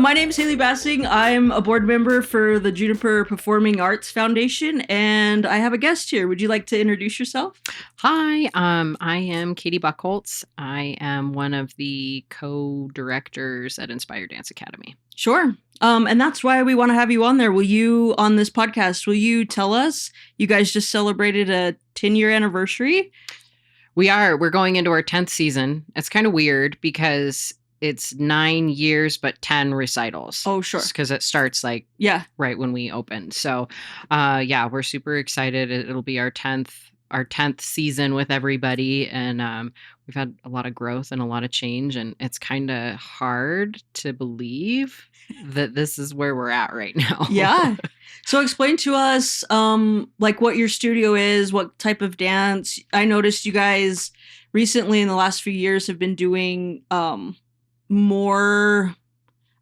my name is Haley Bassing. I'm a board member for the Juniper Performing Arts Foundation, and I have a guest here. Would you like to introduce yourself? Hi, I am Katie Buckholtz. I am one of the co-directors at Inspire Dance Academy. Sure. And that's why we want to have you on there. On this podcast, will you tell us, you guys just celebrated a 10-year anniversary? We're going into our 10th season. It's kind of weird because it's 9 years, but 10 recitals. Oh, sure. Because it starts right when we open. So, we're super excited. It'll be our 10th season with everybody. And we've had a lot of growth and a lot of change. And it's kind of hard to believe that this is where we're at right now. Yeah. So explain to us, what your studio is, what type of dance. I noticed you guys recently in the last few years have been doing more,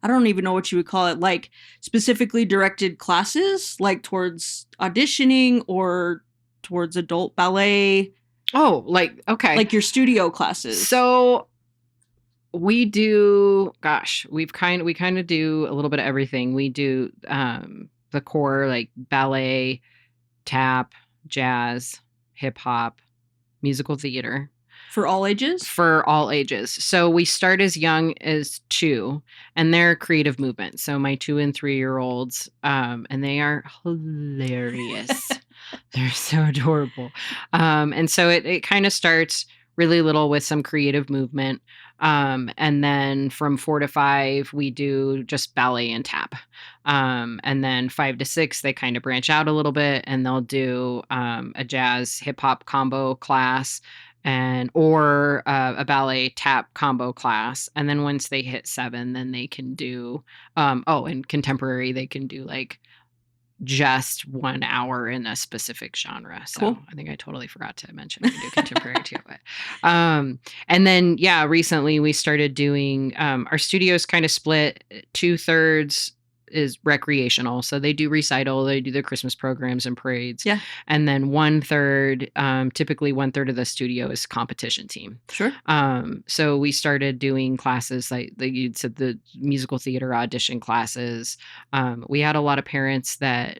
I don't even know what you would call it, like specifically directed classes, like towards auditioning or towards adult ballet. Oh, okay. Like your studio classes. So we do, we kind of do a little bit of everything. We do the core, like ballet, tap, jazz, hip hop, musical theater. For all ages? For all ages. So we start as young as 2, and they're creative movement. So my 2 and 3-year-olds, and they are hilarious. They're so adorable. And so it kind of starts really little with some creative movement. And then from 4 to 5, we do just ballet and tap. And then 5 to 6, they kind of branch out a little bit, and they'll do a jazz hip hop combo class or a ballet tap combo class. And then once they hit 7, then they can do, and contemporary, they can do like just 1 hour in a specific genre. So cool. I think I totally forgot to mention we can do contemporary too. But, and then, recently we started doing, our studio's kind of split 2/3 is recreational. So they do recital, they do their Christmas programs and parades. Yeah. And then 1/3, typically 1/3 of the studio is competition team. Sure. So we started doing classes like you said, the musical theater audition classes. We had a lot of parents that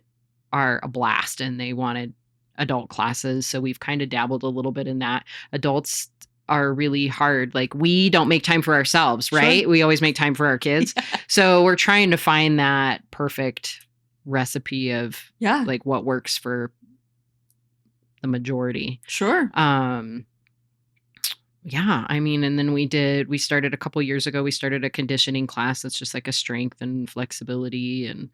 are a blast and they wanted adult classes. So we've kind of dabbled a little bit in that. Adults are really hard. Like, we don't make time for ourselves, right? Sure. We always make time for our kids. Yeah. So we're trying to find that perfect recipe of like what works for the majority. Sure. And then we started a couple years ago, we started a conditioning class. That's just like a strength and flexibility. And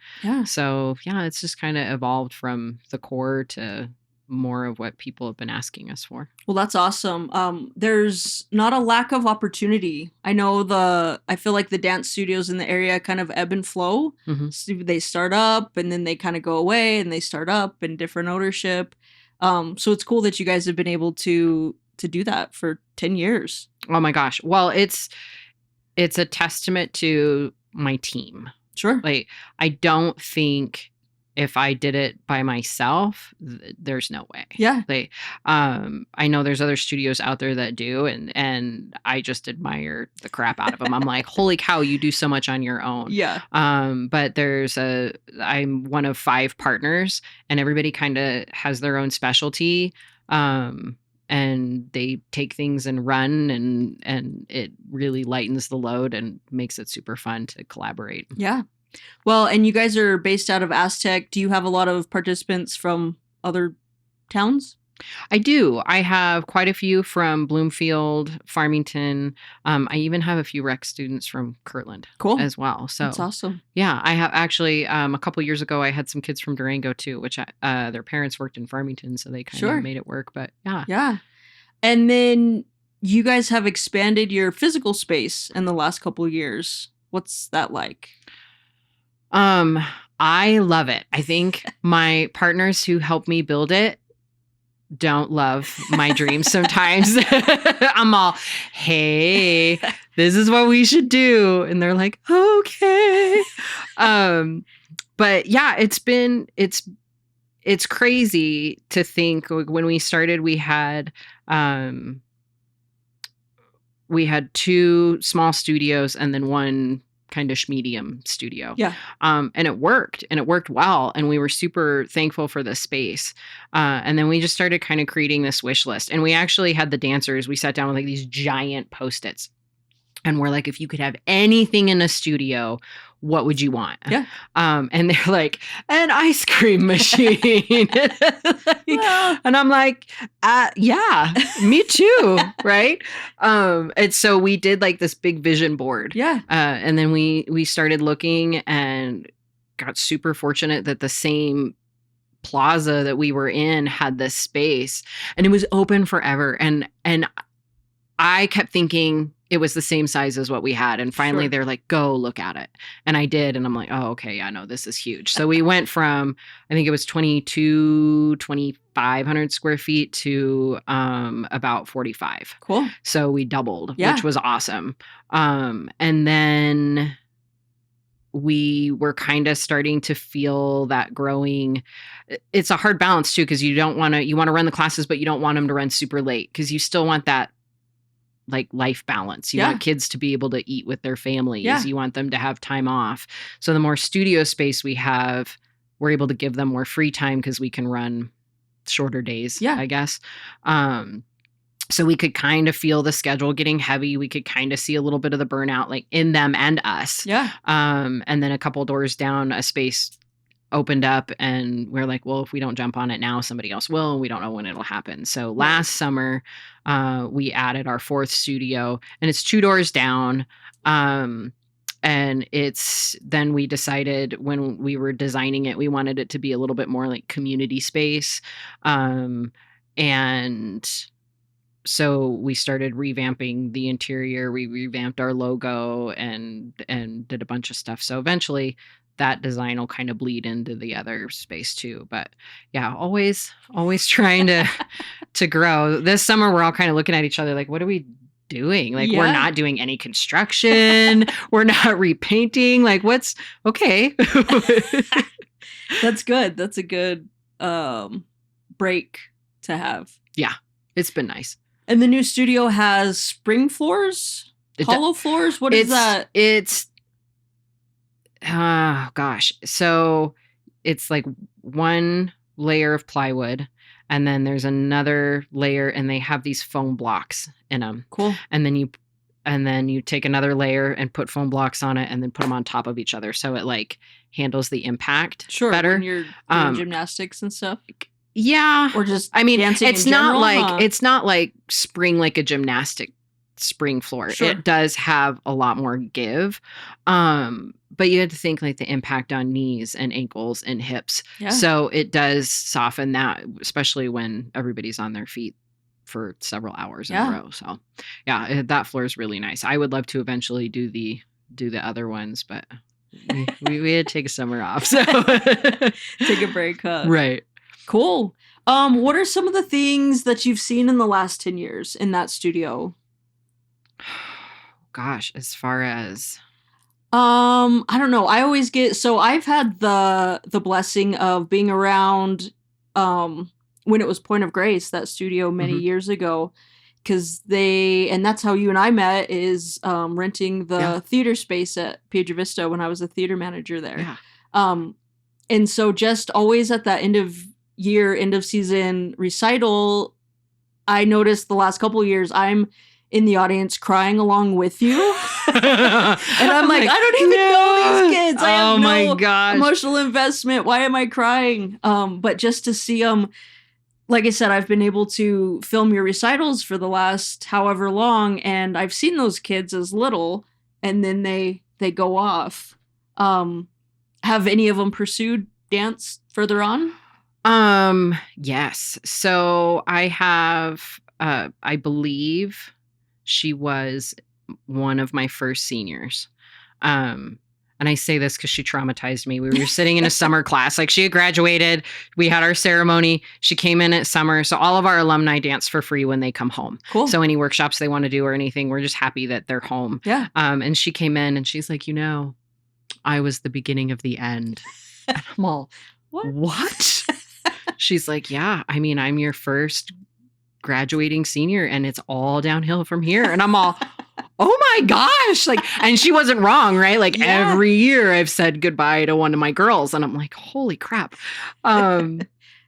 so, it's just kind of evolved from the core to more of what people have been asking us for. Well, that's awesome. There's not a lack of opportunity. I feel like the dance studios in the area kind of ebb and flow. Mm-hmm. So they start up and then they kind of go away, and they start up in different ownership. So it's cool that you guys have been able to do that for 10 years. Oh my gosh. Well, it's a testament to my team. Sure. Like, I don't think if I did it by myself, there's no way. Yeah. Like, I know there's other studios out there that do, and I just admire the crap out of them. I'm like, holy cow, you do so much on your own. Yeah. But I'm one of 5 partners, and everybody kind of has their own specialty. And they take things and run, and it really lightens the load and makes it super fun to collaborate. Yeah. Well, and you guys are based out of Aztec. Do you have a lot of participants from other towns? I do. I have quite a few from Bloomfield, Farmington. I even have a few rec students from Kirtland as well. So that's awesome. Yeah, I have actually a couple years ago, I had some kids from Durango too, which their parents worked in Farmington, so they kind of made it work. But yeah. Yeah. And then you guys have expanded your physical space in the last couple of years. What's that like? I love it. I think my partners who helped me build it don't love my dreams sometimes. I'm all, hey, this is what we should do. And they're like, okay. But yeah, it's crazy to think when we started, we had 2 small studios and then 1 kind of medium studio. Yeah. And it worked well. And we were super thankful for the space. And then we just started kind of creating this wish list. And we actually had the dancers, we sat down with like these giant Post-its. And we're like, if you could have anything in a studio, what would you want? Yeah. And they're like, an ice cream machine. Well. And I'm like, yeah, me too. Right. And so we did like this big vision board. Yeah. And then we started looking and got super fortunate that the same plaza that we were in had this space and it was open forever. And I kept thinking it was the same size as what we had. And finally they're like, go look at it. And I did. And I'm like, oh, okay. Yeah, no, this is huge. So we went from, I think it was 2,500 square feet to about 45. Cool. So we doubled, which was awesome. And then we were kind of starting to feel that growing. It's a hard balance too, because you want to run the classes, but you don't want them to run super late because you still want that like life balance. You want kids to be able to eat with their families. Yeah. You want them to have time off. So the more studio space we have, we're able to give them more free time because we can run shorter days, I guess. So we could kind of feel the schedule getting heavy. We could kind of see a little bit of the burnout like in them and us. Yeah. And then a couple doors down, a space opened up and we're like, well, if we don't jump on it now, somebody else will, and we don't know when it'll happen. So last summer, we added our 4th studio and it's 2 doors down. And then we decided when we were designing it, we wanted it to be a little bit more like community space. And so we started revamping the interior. We revamped our logo and did a bunch of stuff. So eventually that design will kind of bleed into the other space too. But yeah, always trying to grow. This summer, we're all kind of looking at each other like, what are we doing? Like, we're not doing any construction. We're not repainting. Like, what's okay. That's good. That's a good break to have. Yeah, it's been nice. And the new studio has spring floors, hollow floors. What is that? It's oh gosh. So it's like one layer of plywood and then there's another layer and they have these foam blocks in them. Cool. And then you take another layer and put foam blocks on it and then put them on top of each other. So it like handles the impact better. When you're doing gymnastics and stuff. Yeah. Or just dancing it's not general, it's not like spring like a gymnastic spring floor. Sure. It does have a lot more give. But you have to think like the impact on knees and ankles and hips. Yeah. So it does soften that, especially when everybody's on their feet for several hours in a row. So yeah, that floor is really nice. I would love to eventually do the other ones, but we had to take a summer off. So take a break, huh? Right. Cool. What are some of the things that you've seen in the last 10 years in that studio? Gosh, as far as I don't know. I always I've had the blessing of being around when it was Point of Grace, that studio many years ago, because and that's how you and I met, is renting the theater space at Piedra Vista when I was a theater manager there. Yeah. And so just always at that end of year, end of season recital, I noticed the last couple of years I'm in the audience crying along with you. And I'm like, I don't even know these kids. I have no emotional investment. Why am I crying? But just to see them, like I said, I've been able to film your recitals for the last however long, and I've seen those kids as little, and then they go off. Have any of them pursued dance further on? Yes. So I have, I believe she was one of my first seniors. And I say this because she traumatized me. We were sitting in a summer class, like she had graduated. We had our ceremony. She came in at summer. So all of our alumni dance for free when they come home. Cool. So any workshops they want to do or anything, we're just happy that they're home. Yeah. And she came in and she's like, I was the beginning of the end. And I'm all, what? She's like, yeah, I'm your first graduating senior and it's all downhill from here. And I'm all, oh my gosh. Like, and she wasn't wrong, right? Like every year I've said goodbye to one of my girls and I'm like, holy crap.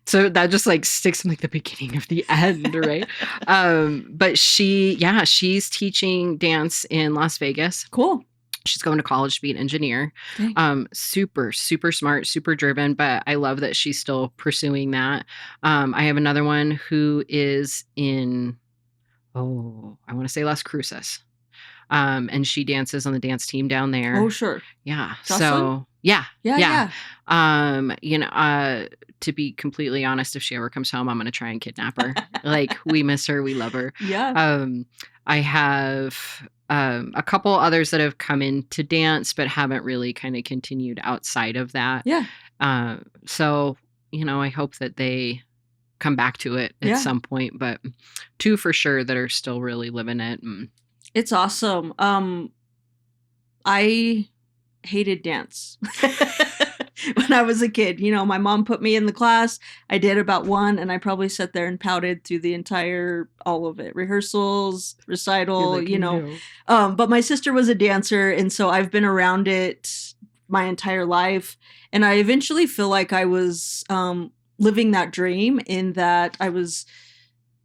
So that just like sticks in like the beginning of the end, right? But she's teaching dance in Las Vegas. Cool. She's going to college to be an engineer. Okay. Super, super smart, super driven, but I love that she's still pursuing that. I have another one who is in, I want to say Las Cruces. And she dances on the dance team down there. Oh, sure. Yeah. Jocelyn? So yeah. Yeah. To be completely honest, if she ever comes home, I'm going to try and kidnap her. Like, we miss her. We love her. Yeah. I have a couple others that have come into dance, but haven't really kind of continued outside of that. Yeah. So, I hope that they come back to it at some point, but 2 for sure that are still really living it. It's awesome. I hated dance when I was a kid. My mom put me in the class. I did about 1, and I probably sat there and pouted through the entire, all of it, rehearsals, recital, but my sister was a dancer, and so I've been around it my entire life. And I eventually feel like I was living that dream, in that I was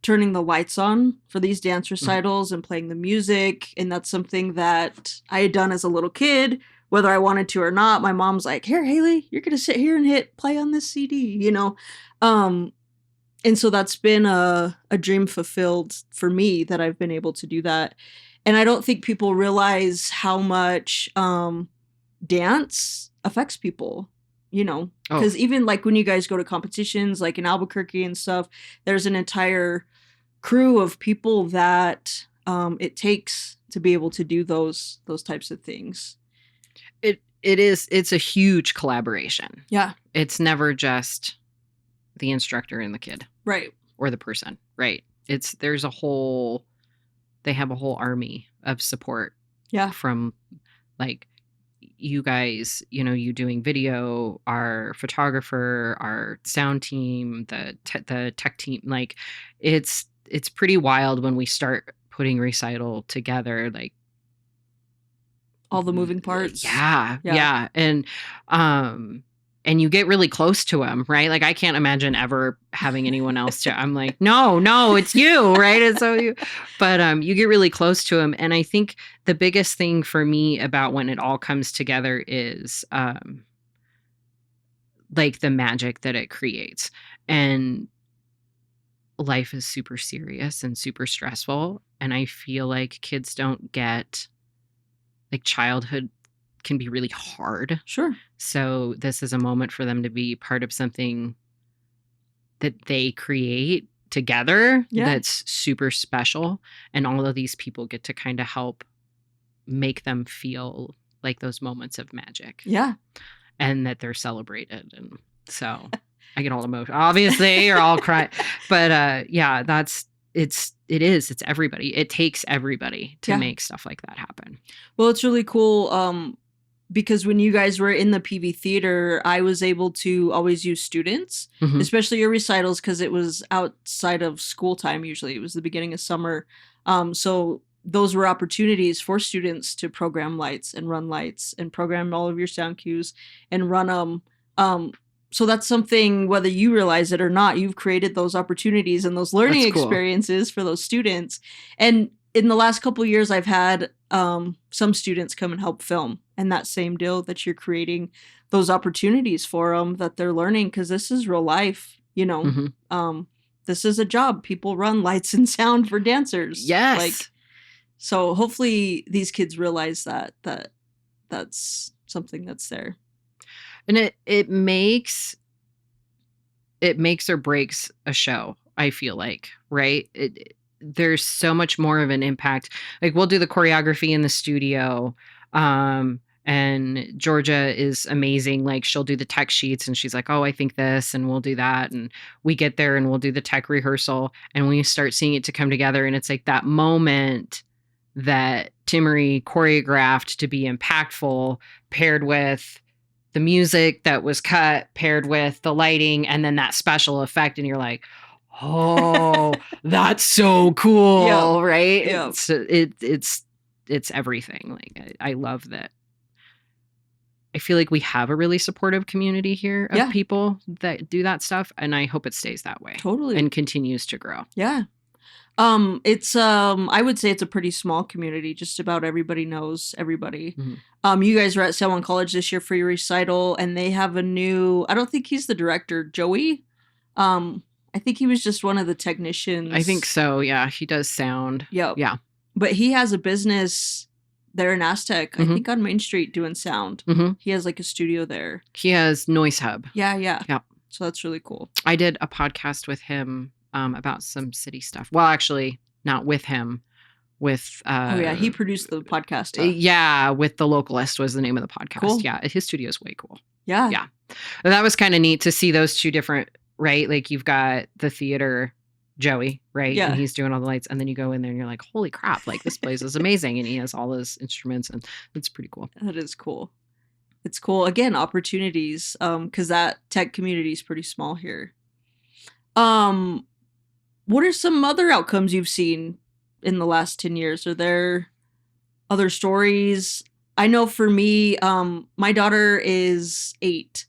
turning the lights on for these dance recitals and playing the music. And that's something that I had done as a little kid, whether I wanted to or not. My mom's like, here, Haley, you're going to sit here and hit play on this CD, And so that's been a dream fulfilled for me, that I've been able to do that. And I don't think people realize how much dance affects people. Because even like when you guys go to competitions, like in Albuquerque and stuff, there's an entire crew of people that it takes to be able to do those types of things. It's a huge collaboration. Yeah. It's never just the instructor and the kid. Right. Or the person. Right. They have a whole army of support. Yeah. From like, you guys, you doing video, our photographer, our sound team, the tech team, like it's pretty wild when we start putting recital together, like all the moving parts. Yeah. And you get really close to them, right? Like, I can't imagine ever having anyone else I'm like, no, it's you, right? And so but you get really close to them. And I think the biggest thing for me about when it all comes together is like the magic that it creates. And life is super serious and super stressful. And I feel like kids don't get, like, childhood can be really hard. Sure. So this is a moment for them to be part of something that they create together that's super special. And all of these people get to kind of help make them feel like those moments of magic. Yeah. And that they're celebrated. And so I get all emotional, obviously, or I'll cry. But it's everybody. It takes everybody to make stuff like that happen. Well, it's really cool. Because when you guys were in the PV theater, I was able to always use students, especially your recitals, because it was outside of school time. Usually it was the beginning of summer. So those were opportunities for students to program lights and run lights and program all of your sound cues and run them. So that's something, whether you realize it or not, you've created those opportunities and those learning experiences for those students. And in the last couple of years, I've had some students come and help film, and that same deal, that you're creating those opportunities for them, that they're learning, because this is real life, this is a job. People run lights and sound for dancers. Yes. So hopefully these kids realize that that's something that's there. And it makes or breaks a show, I feel like, right? There's so much more of an impact. Like, we'll do the choreography in the studio. And Georgia is amazing. Like, she'll do the tech sheets and she's like, oh, I think this, and we'll do that. And we get there and we'll do the tech rehearsal, and we start seeing it to come together. And it's like that moment that Timmery choreographed to be impactful, paired with the music that was cut, paired with the lighting, and then that special effect. And you're like, oh, that's so cool, right? Yeah. So it's it's everything. Like I love that. I feel like we have a really supportive community here of people that do that stuff, and I hope it stays that way. Totally. And continues to grow. Yeah. It's I would say it's a pretty small community. Just about everybody knows everybody. Mm-hmm. You guys were at San Juan College this year for your recital, and they have a new, I don't think he's the director, Joey. I think he was just one of the technicians. I think so, yeah. He does sound. Yep. Yeah. But he has a business there in Aztec, I think on Main Street doing sound. He has like a studio there. He has Noise Hub. Yeah. Yep. So that's really cool. I did a podcast with him about some city stuff. Well, actually, not with him. With he produced the podcast. Yeah, with The Localist was the name of the podcast. Cool. Yeah, his studio is way cool. Yeah. And that was kind of neat to see those two different, right? Like you've got the theater Joey, right? Yeah. And he's doing all the lights, and then you go in there and you're like, holy crap, like this place is amazing. And he has all his instruments, and it's pretty cool. That is cool. It's cool. Again, opportunities, because that tech community is pretty small here. What are some other outcomes you've seen in the last 10 years? Are there other stories? I know for me, my daughter is 8,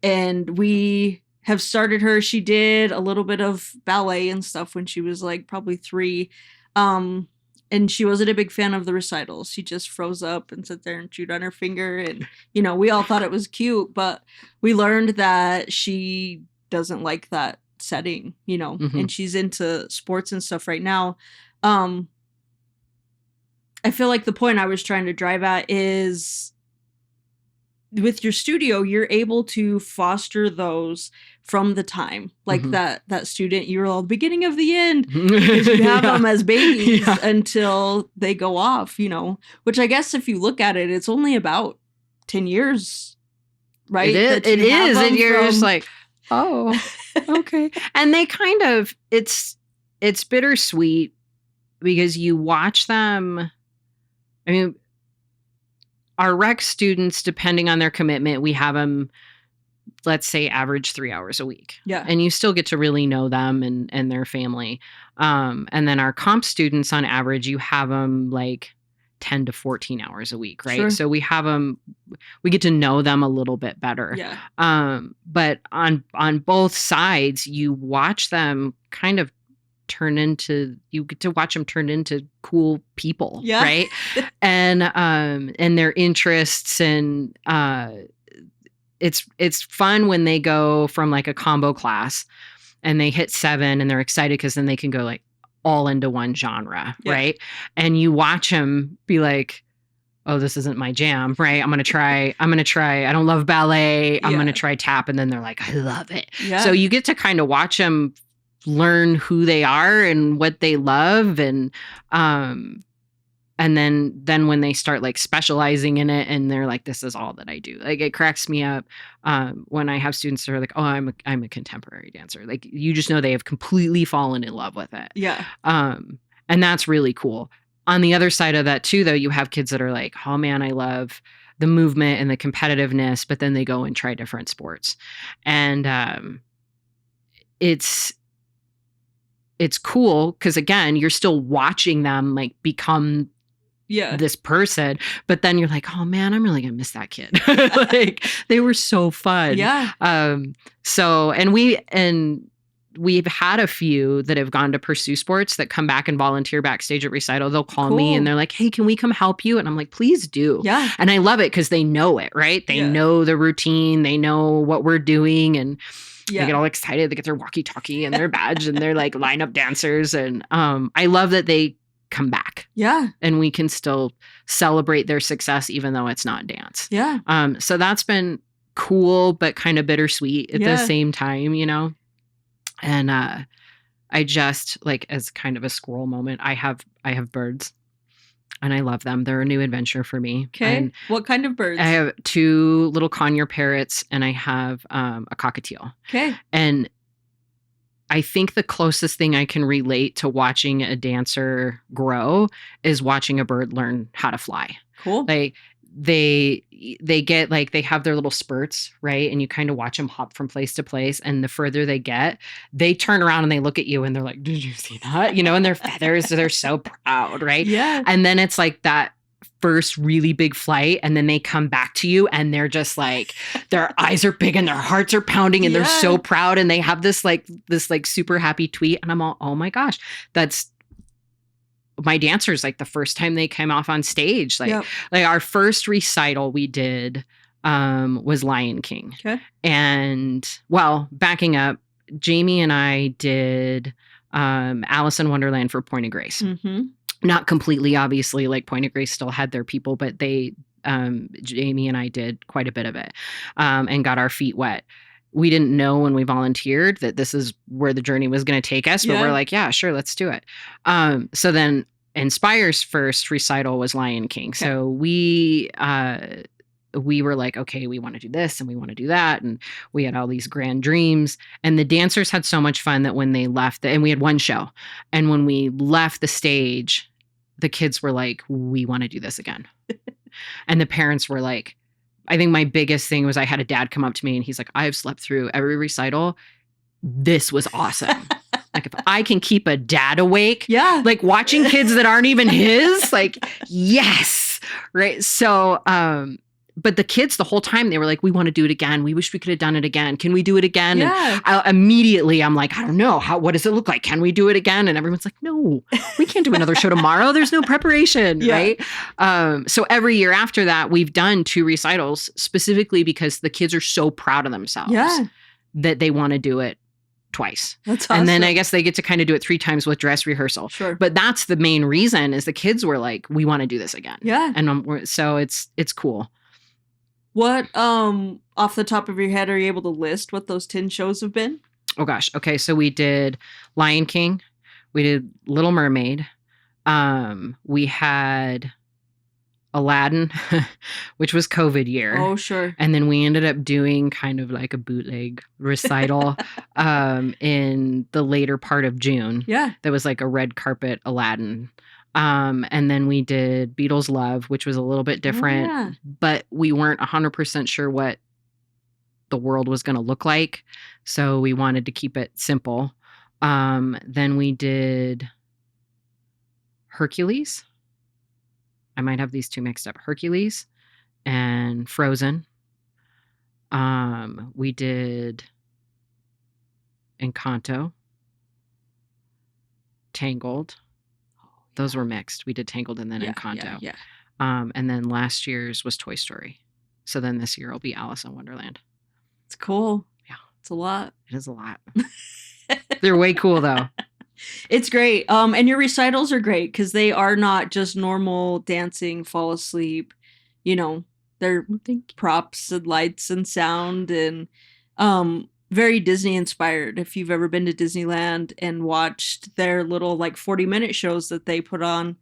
and we have started her. She did a little bit of ballet and stuff when she was like probably 3. And she wasn't a big fan of the recitals. She just froze up and sat there and chewed on her finger. And, we all thought it was cute, but we learned that she doesn't like that setting, and she's into sports and stuff right now. I feel like the point I was trying to drive at is with your studio, you're able to foster those from the time, like that student, you're all the beginning of the end, because you have them as babies until they go off, which I guess if you look at it, it's only about 10 years, right? It is. And you're just like, oh, okay. And they kind of, it's bittersweet because you watch them. I mean, our rec students, depending on their commitment, we have them, let's say, average 3 hours a week. Yeah. And you still get to really know them and their family. And then our comp students, on average, you have them like 10 to 14 hours a week, right? Sure. So we have them, we get to know them a little bit better. Yeah. But on both sides, you watch them kind of you get to watch them turn into cool people, right? And their interests, and it's fun when they go from like a combo class and they hit 7 and they're excited because then they can go like all into one genre, right? And you watch them be like, oh, this isn't my jam, right? I'm going to try, I don't love ballet. I'm going to try tap. And then they're like, I love it. Yeah. So you get to kind of watch them learn who they are and what they love. And then when they start like specializing in it and they're like, this is all that I do. Like it cracks me up when I have students that are like, oh, I'm a contemporary dancer. Like you just know they have completely fallen in love with it. Yeah. And that's really cool. On the other side of that too, though, you have kids that are like, oh man, I love the movement and the competitiveness, but then they go and try different sports. And it's cool because, again, you're still watching them like become this person, but then you're like, oh man, I'm really gonna miss that kid. Like they were so fun. Yeah. And we've had a few that have gone to pursue sports that come back and volunteer backstage at recital. They'll call me and they're like, hey, can we come help you? And I'm like, please do. Yeah. And I love it because they know it, right? They know the routine, they know what we're doing, and they get all excited. They get their walkie-talkie and their badge and they're like lineup dancers. And I love that they come back. Yeah. And we can still celebrate their success even though it's not dance. Yeah. So that's been cool, but kind of bittersweet at the same time, And I just, like, as kind of a squirrel moment, I have birds. And I love them. They're a new adventure for me. Okay. And what kind of birds? I have 2 little conure parrots and I have a cockatiel. Okay. And I think the closest thing I can relate to watching a dancer grow is watching a bird learn how to fly. Cool. Like they get like, they have their little spurts, right? And you kind of watch them hop from place to place. And the further they get, they turn around and they look at you and they're like, did you see that? And their feathers, they're so proud, right? Yeah. And then it's like that first really big flight, and then they come back to you and they're just like, their eyes are big and their hearts are pounding and they're so proud, and they have this super happy tweet, and I'm all, oh my gosh, that's my dancers, like the first time they came off on stage, like our first recital we did was Lion King. Okay. And well, backing up, Jamie and I did Alice in Wonderland for Point of Grace. Mm-hmm. Not completely, obviously, like Point of Grace still had their people, but they, Jamie and I did quite a bit of it and got our feet wet. We didn't know when we volunteered that this is where the journey was going to take us, but we're like, yeah, sure, let's do it. So then Inspire's first recital was Lion King. Okay. So we were like, okay, we want to do this and we want to do that. And we had all these grand dreams. And the dancers had so much fun that when they left, and we had one show. And when we left the stage, the kids were like, we want to do this again. And the parents were like, I think my biggest thing was I had a dad come up to me and he's like, I've slept through every recital. This was awesome. Like, if I can keep a dad awake, like watching kids that aren't even his, like, yes. Right. So, but the kids the whole time, they were like, we want to do it again. We wish we could have done it again. Can we do it again? Yeah. And immediately I'm like, I don't know. What does it look like? Can we do it again? And everyone's like, no, we can't do another show tomorrow. There's no preparation. Right. So every year after that, we've done 2 recitals specifically because the kids are so proud of themselves that they want to do it twice. That's awesome. And then I guess they get to kind of do it 3 times with dress rehearsal. Sure. But that's the main reason, is the kids were like, we want to do this again. Yeah. And so it's cool. What, off the top of your head, are you able to list what those 10 shows have been? Oh gosh. Okay. So we did Lion King. We did Little Mermaid. We had Aladdin, which was COVID year. Oh, sure. And then we ended up doing kind of like a bootleg recital in the later part of June. Yeah. That was like a red carpet Aladdin. And then we did Beatles Love, which was a little bit different, but we weren't 100% sure what the world was going to look like. So we wanted to keep it simple. Then we did Hercules. I might have these 2 mixed up. Hercules and Frozen. We did Encanto, Tangled. Those were mixed. We did Tangled and then Encanto. Yeah. And then last year's was Toy Story. So then this year will be Alice in Wonderland. It's cool. Yeah. It's a lot. It is a lot. They're way cool though. It's great. And your recitals are great because they are not just normal dancing, fall asleep. You know, they're props and lights and sound and very Disney inspired. If you've ever been to Disneyland and watched their little like 40-minute shows that they put on,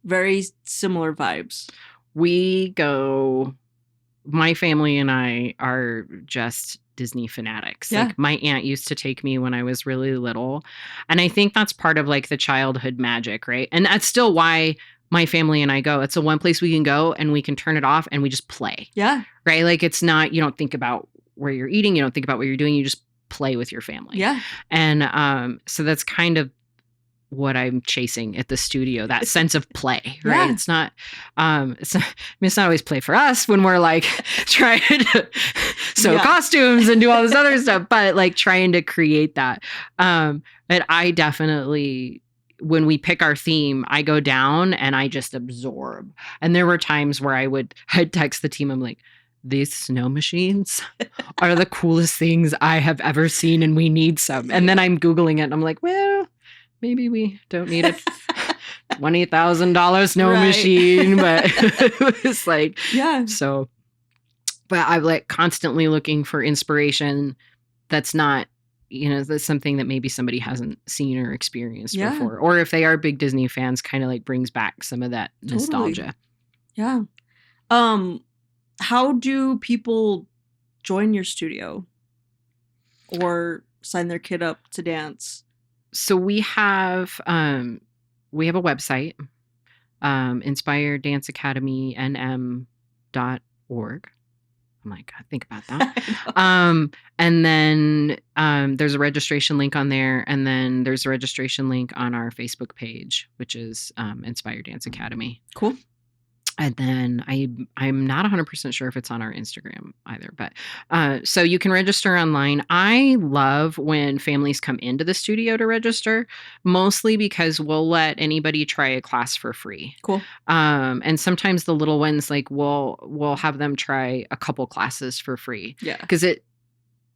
very similar vibes. My family and I are just Disney fanatics. Yeah. Like my aunt used to take me when I was really little. And I think that's part of like the childhood magic, right? And that's still why my family and I go. It's the one place we can go and we can turn it off and we just play. Yeah. Right? Like it's not, you don't think about where you're eating, you don't think about what you're doing, you just play with your family. Yeah. And so that's kind of what I'm chasing at the studio, that sense of play, right? Yeah. It's not always play for us when we're like trying to sew costumes and do all this other stuff, but like trying to create that. But I definitely, when we pick our theme, I go down and I just absorb. And there were times where I'd text the team, I'm like, these snow machines are the coolest things I have ever seen and we need some. And then I'm Googling it and I'm like, well, maybe we don't need a $20,000 snow machine, but it was like, so, but I'm like constantly looking for inspiration that's not, that's something that maybe somebody hasn't seen or experienced before. Or if they are big Disney fans, kind of like brings back some of that nostalgia. Yeah. How do people join your studio or sign their kid up to dance? So we have a website, inspiredanceacademynm.org. I'm like, God, think about that. And then there's a registration link on there. And then there's a registration link on our Facebook page, which is Inspire Dance Academy. Cool. And then I'm not 100% sure if it's on our Instagram either, but so you can register online. I love when families come into the studio to register, mostly because we'll let anybody try a class for free. Cool. And sometimes the little ones, like we'll have them try a couple classes for free. Yeah. Because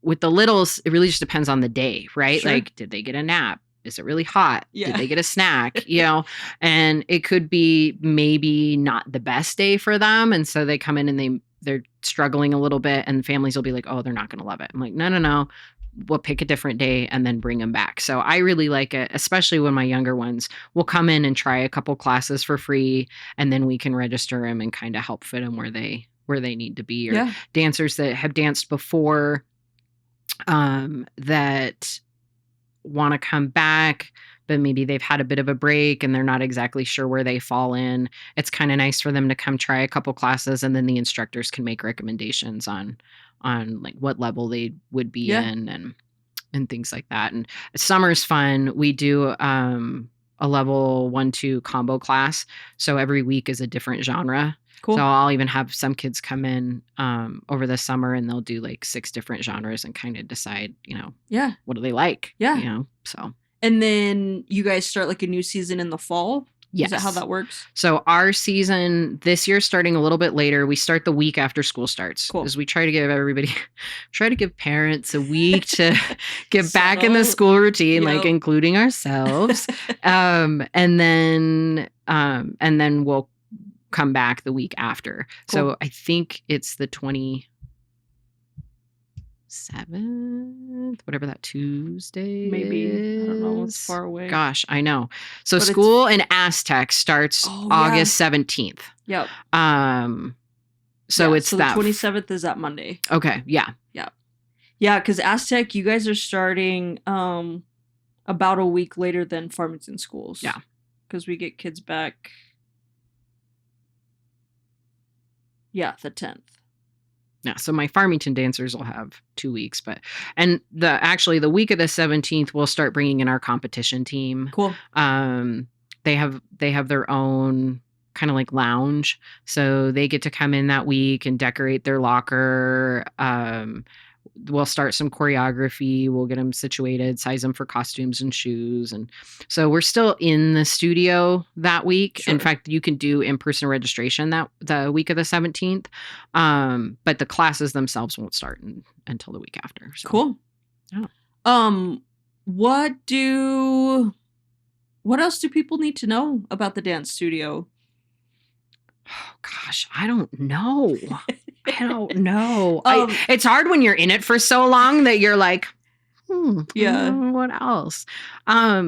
with the littles, it really just depends on the day, right? Sure. Like, did they get a nap? Is it really hot? Yeah. Did they get a snack? And it could be maybe not the best day for them. And so they come in and they're struggling a little bit, and families will be like, oh, they're not going to love it. I'm like, no. We'll pick a different day and then bring them back. So I really like it, especially when my younger ones will come in and try a couple classes for free, and then we can register them and kind of help fit them where they need to be. Or dancers that have danced before that want to come back, but maybe they've had a bit of a break and they're not exactly sure where they fall in. It's kind of nice for them to come try a couple classes, and then the instructors can make recommendations on like what level they would be in and things like that. And summer's fun. We do a level 1-2 combo class. So every week is a different genre. Cool. So I'll even have some kids come in over the summer, and they'll do like 6 different genres and kind of decide, what do they like? So. And then you guys start like a new season in the fall? Yes. Is that how that works? So our season this year starting a little bit later. We start the week after school starts. Cool. Because we try to give parents a week to get back in the school routine, like including ourselves. And then we'll come back the week after. Cool. So I think it's the 27th, whatever that Tuesday maybe is. I don't know, it's far away. Gosh, I know. So but school in Aztec starts August 17th. Yep. So it's so that the 27th is that Monday. Okay. Yeah. Because Aztec, you guys are starting about a week later than Farmington schools. Yeah. Because we get kids back the 10th. Yeah, so my Farmington dancers will have 2 weeks, and the week of the 17th we'll start bringing in our competition team. Cool. They have their own kind of like lounge, so they get to come in that week and decorate their locker. We'll start some choreography. We'll get them situated, size them for costumes and shoes. And so we're still in the studio that week. Sure. In fact, you can do in-person registration the week of the 17th. But the classes themselves won't start until the week after. So. Cool. Yeah. What else do people need to know about the dance studio? Oh gosh, I don't know. It's hard when you're in it for so long that you're like, what else? I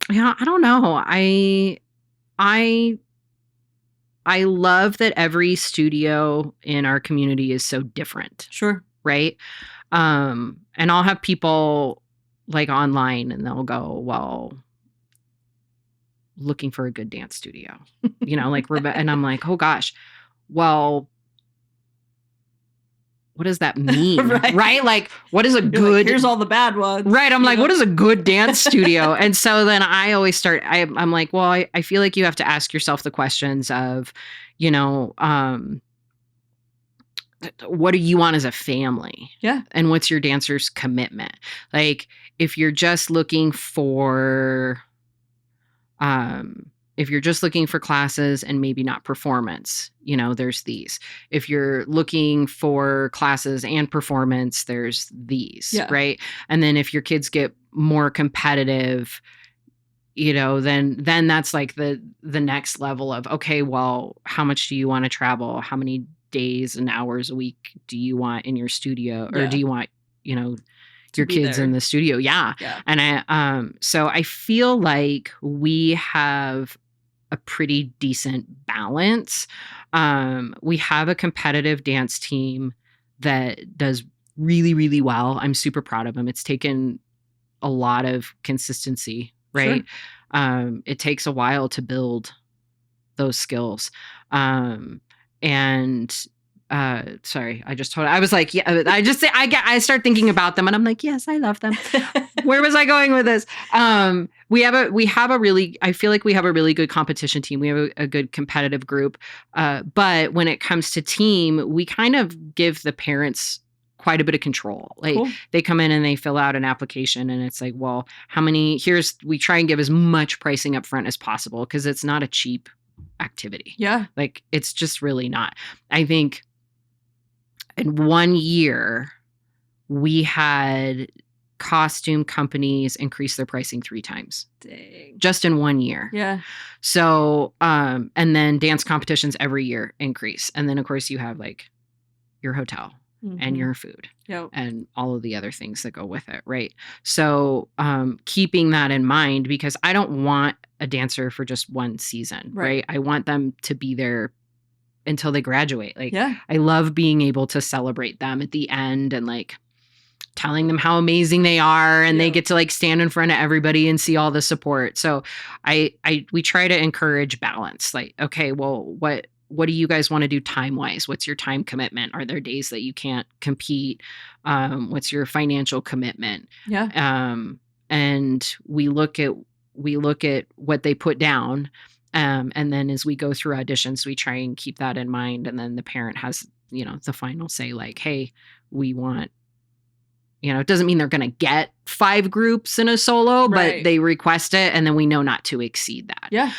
don't know. I love that every studio in our community is so different. Sure. Right. And I'll have people like online, and they'll go, well, looking for a good dance studio, like and I'm like, oh gosh, well, what does that mean? Right? Like, what is a good, here's all the bad ones. Right. I'm like, what is a good dance studio? And so then I always start, I'm like, well, I feel like you have to ask yourself the questions of, what do you want as a family? Yeah. And what's your dancer's commitment? Like, if you're just looking for classes and maybe not performance, there's these. If you're looking for classes and performance, there's these, right? And then if your kids get more competitive, then that's like the next level of, okay, well, how much do you want to travel? How many days and hours a week do you want in your studio? Or do you want, your kids there in the studio? Yeah. And so I feel like we have a pretty decent balance. We have a competitive dance team that does really, really well. I'm super proud of them. It's taken a lot of consistency, right? Sure. It takes a while to build those skills. sorry, I was like, yeah, I start thinking about them and I'm like, yes, I love them. Where was I going with this? I feel like we have a really good competition team. We have a good competitive group. But when it comes to team, we kind of give the parents quite a bit of control. Like Cool. they come in and they fill out an application and it's like, well, we try and give as much pricing up front as possible because it's not a cheap activity. Yeah. Like it's just really not. I think in 1 year, we had costume companies increase their pricing 3 times. Dang. Just in 1 year. Yeah. So, and then dance competitions every year increase. And then, of course, you have like your hotel and your food and all of the other things that go with it, right? So, keeping that in mind, because I don't want a dancer for just one season, right? I want them to be there until they graduate. Like, I love being able to celebrate them at the end and like telling them how amazing they are and they get to like stand in front of everybody and see all the support. So we try to encourage balance. Like, okay, well, what do you guys want to do time-wise? What's your time commitment? Are there days that you can't compete? What's your financial commitment? Yeah. And we look at what they put down. And then as we go through auditions, we try and keep that in mind. And then the parent has, the final say like, hey, we want, it doesn't mean they're going to get 5 groups in a solo, but they request it. And then we know not to exceed that. Yeah.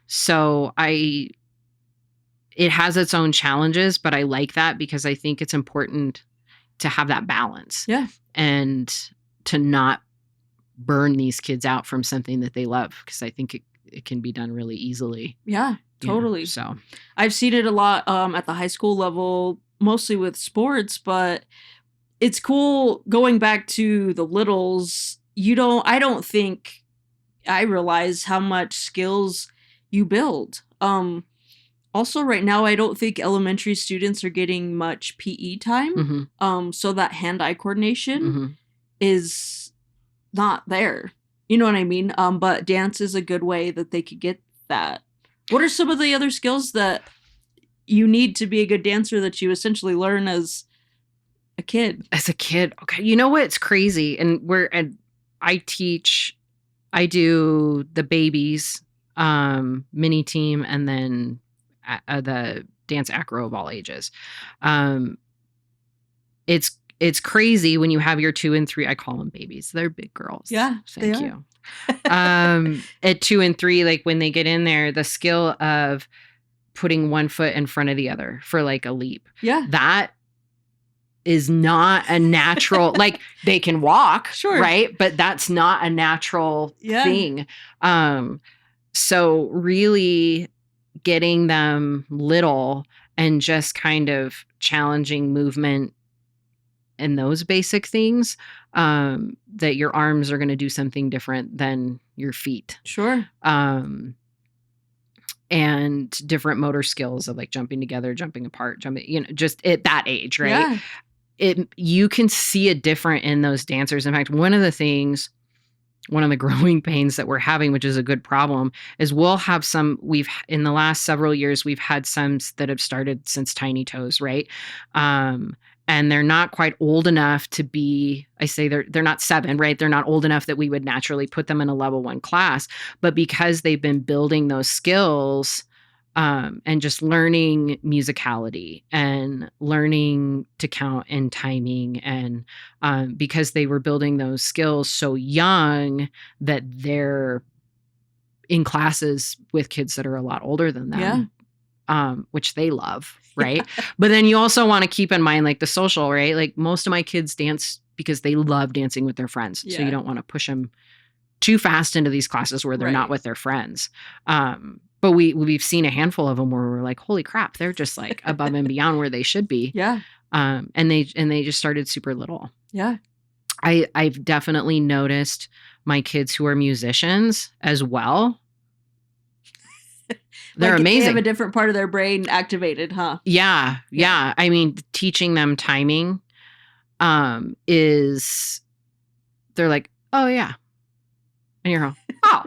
So it has its own challenges, but I like that because I think it's important to have that balance. Yeah. And to not burn these kids out from something that they love. Because I think it can be done really easily. Yeah, totally. So I've seen it a lot at the high school level, mostly with sports, but it's cool going back to the littles. I don't think I realize how much skills you build. Also right now, I don't think elementary students are getting much PE time. So that hand-eye coordination is not there. You know what I mean? But dance is a good way that they could get that. What are some of the other skills that you need to be a good dancer that you essentially learn as a kid? As a kid, okay. You know what's crazy? And I do the babies mini team and then the dance acro of all ages. It's crazy when you have your 2 and 3. I call them babies. They're big girls. Yeah, thank you. At 2 and 3, like when they get in there, the skill of putting one foot in front of the other for like a leap. Yeah, that is not a natural. Like they can walk, sure, right? But that's not a natural thing. So really getting them little and just kind of challenging movement and those basic things, that your arms are going to do something different than your feet. Sure. And different motor skills of like jumping together, jumping apart, just at that age, right? Yeah. You can see it different in those dancers. In fact, one of the growing pains that we're having, which is a good problem, is we'll have in the last several years, we've had some that have started since tiny toes, right? And they're not quite old enough to be, I say they're not 7, right? They're not old enough that we would naturally put them in a level 1 class, but because they've been building those skills, and just learning musicality and learning to count and timing, and because they were building those skills so young that they're in classes with kids that are a lot older than them, which they love, right? But then you also want to keep in mind like the social, right? Like most of my kids dance because they love dancing with their friends. So you don't want to push them too fast into these classes where they're not with their friends. But we've seen a handful of them where we're like, holy crap, they're just like above and beyond where they should be. Yeah. And they just started super little. Yeah. I've definitely noticed my kids who are musicians as well. They're amazing. They have a different part of their brain activated, huh? Yeah. I mean, teaching them timing is, they're like, oh yeah. And you're like, oh,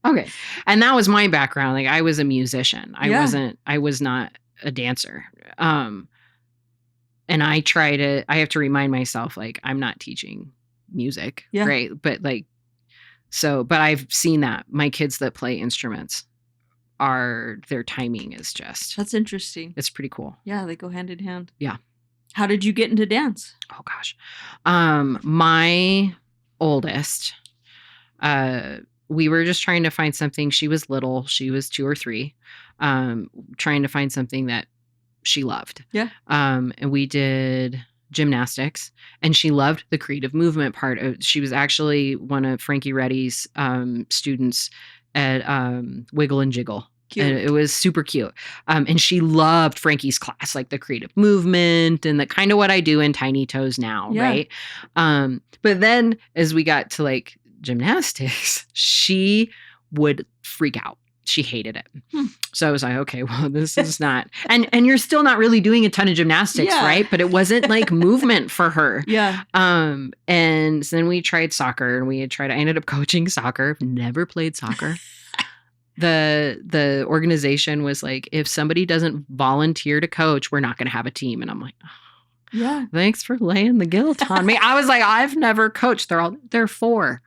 okay. And that was my background. Like I was a musician. I was not a dancer. And I have to remind myself, like, I'm not teaching music, Yeah. right? But like, but I've seen that my kids that play instruments their timing is just, That's interesting. it's pretty cool. Yeah, they go hand in hand. Yeah. How did you get into dance? Oh gosh. My oldest, we were just trying to find something. She was little. She was 2 or 3. Trying to find something that she loved. Yeah. And we did gymnastics, and she loved the creative movement part. She was actually one of Frankie Reddy's students at Wiggle and Jiggle. Cute. And it was super cute. And she loved Frankie's class, like the creative movement and the kind of what I do in Tiny Toes now, Yeah. right? But then as we got to like gymnastics, she would freak out. She hated it. So I was like, okay, well, this is not, and you're still not really doing a ton of gymnastics, Yeah. right? But it wasn't like movement for her. Yeah. And so then we tried soccer, and I ended up coaching soccer. Never played soccer. The organization was like, if somebody doesn't volunteer to coach, we're not going to have a team. And I'm like, oh, yeah, thanks for laying the guilt on me. I was like, I've never coached. They're 4.